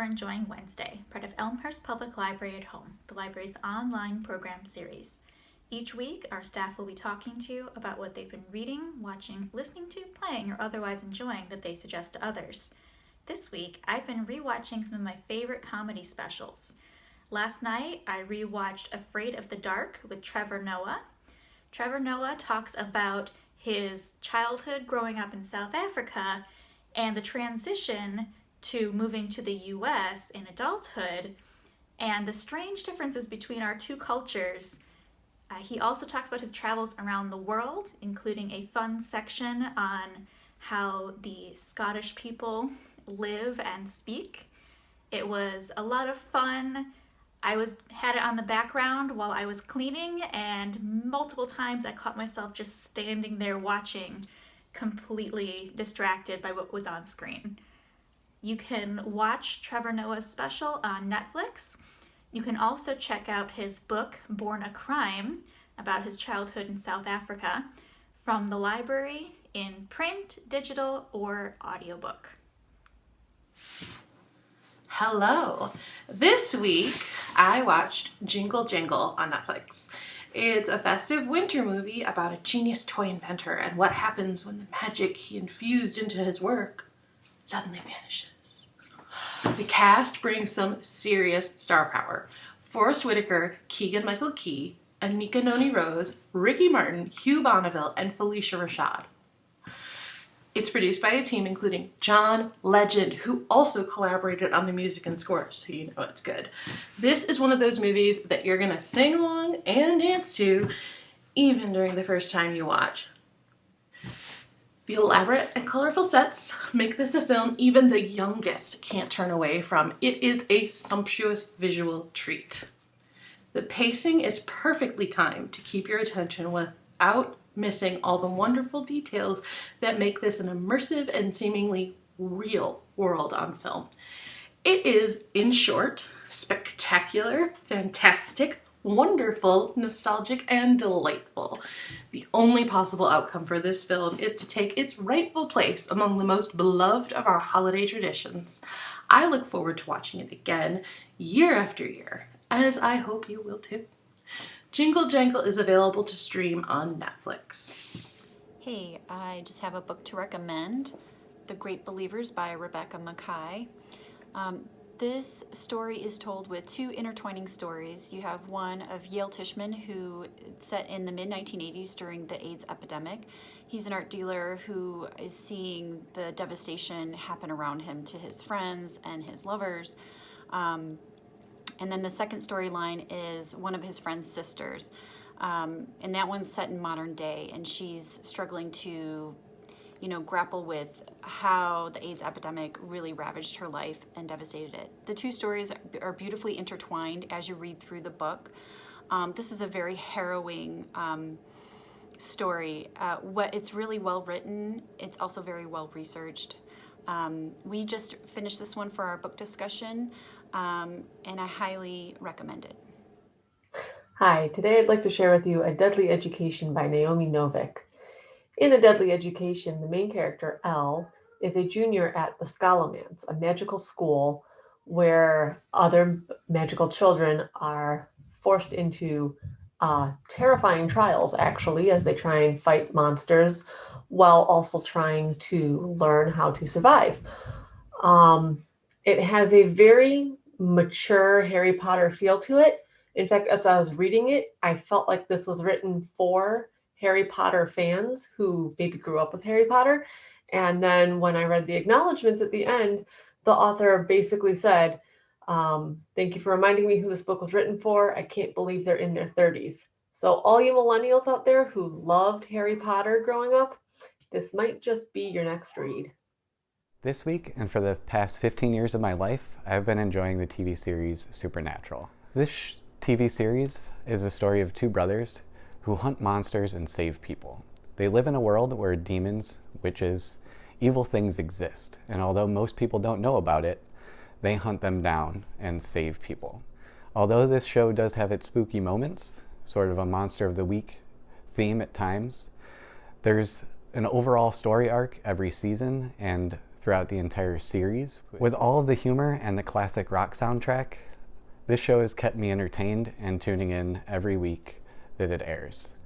enjoying Wednesday, part of Elmhurst Public Library at Home, the library's online program series. Each week, our staff will be talking to you about what they've been reading, watching, listening to, playing, or otherwise enjoying that they suggest to others. This week, I've been rewatching some of my favorite comedy specials. Last night, I rewatched Afraid of the Dark with Trevor Noah. Trevor Noah talks about his childhood growing up in South Africa and the transition to moving to the US in adulthood and the strange differences between our two cultures. He also talks about his travels around the world, including a fun section on how the Scottish people live and speak. It was a lot of fun. I had it on the background while I was cleaning, and multiple times I caught myself just standing there watching, completely distracted by what was on screen. You can watch Trevor Noah's special on Netflix. You can also check out his book, Born a Crime, about his childhood in South Africa, from the library in print, digital, or audiobook. Hello. This week, I watched Jingle Jangle on Netflix. It's a festive winter movie about a genius toy inventor and what happens when the magic he infused into his work suddenly vanishes. The cast brings some serious star power. Forrest Whitaker, Keegan-Michael Key, Anika Noni Rose, Ricky Martin, Hugh Bonneville, and Felicia Rashad. It's produced by a team including John Legend, who also collaborated on the music and score, so you know it's good. This is one of those movies that you're gonna sing along and dance to, even during the first time you watch. The elaborate and colorful sets make this a film even the youngest can't turn away from. It is a sumptuous visual treat. The pacing is perfectly timed to keep your attention without missing all the wonderful details that make this an immersive and seemingly real world on film. It is, in short, spectacular, fantastic, wonderful, nostalgic, and delightful. The only possible outcome for this film is to take its rightful place among the most beloved of our holiday traditions. I look forward to watching it again, year after year, as I hope you will too. Jingle Jangle is available to stream on Netflix. Hey, I just have a book to recommend, The Great Believers by Rebecca Makkai. This story is told with two intertwining stories. You have one of Yale Tishman, who set in the mid-1980s during the AIDS epidemic. He's an art dealer who is seeing the devastation happen around him to his friends and his lovers. And then the second storyline is one of his friend's sisters. And that one's set in modern day, and she's struggling to grapple with how the AIDS epidemic really ravaged her life and devastated it. The two stories are beautifully intertwined as you read through the book. This is a very harrowing story. It's really well written. It's also very well researched. We just finished this one for our book discussion, and I highly recommend it. Hi, today I'd like to share with you A Deadly Education by Naomi Novik. In A Deadly Education, the main character, Elle, is a junior at the Scholomance, a magical school where other magical children are forced into terrifying trials, actually, as they try and fight monsters while also trying to learn how to survive. It has a very mature Harry Potter feel to it. In fact, as I was reading it, I felt like this was written for Harry Potter fans who maybe grew up with Harry Potter. And then when I read the acknowledgments at the end, the author basically said, thank you for reminding me who this book was written for. I can't believe they're in their 30s. So all you millennials out there who loved Harry Potter growing up, this might just be your next read. This week, and for the past 15 years of my life, I've been enjoying the TV series Supernatural. This TV series is a story of two brothers who hunt monsters and save people. They live in a world where demons, witches, evil things exist, and although most people don't know about it, they hunt them down and save people. Although this show does have its spooky moments, sort of a Monster of the Week theme at times, there's an overall story arc every season, and throughout the entire series. With all of the humor and the classic rock soundtrack, this show has kept me entertained and tuning in every week that it airs.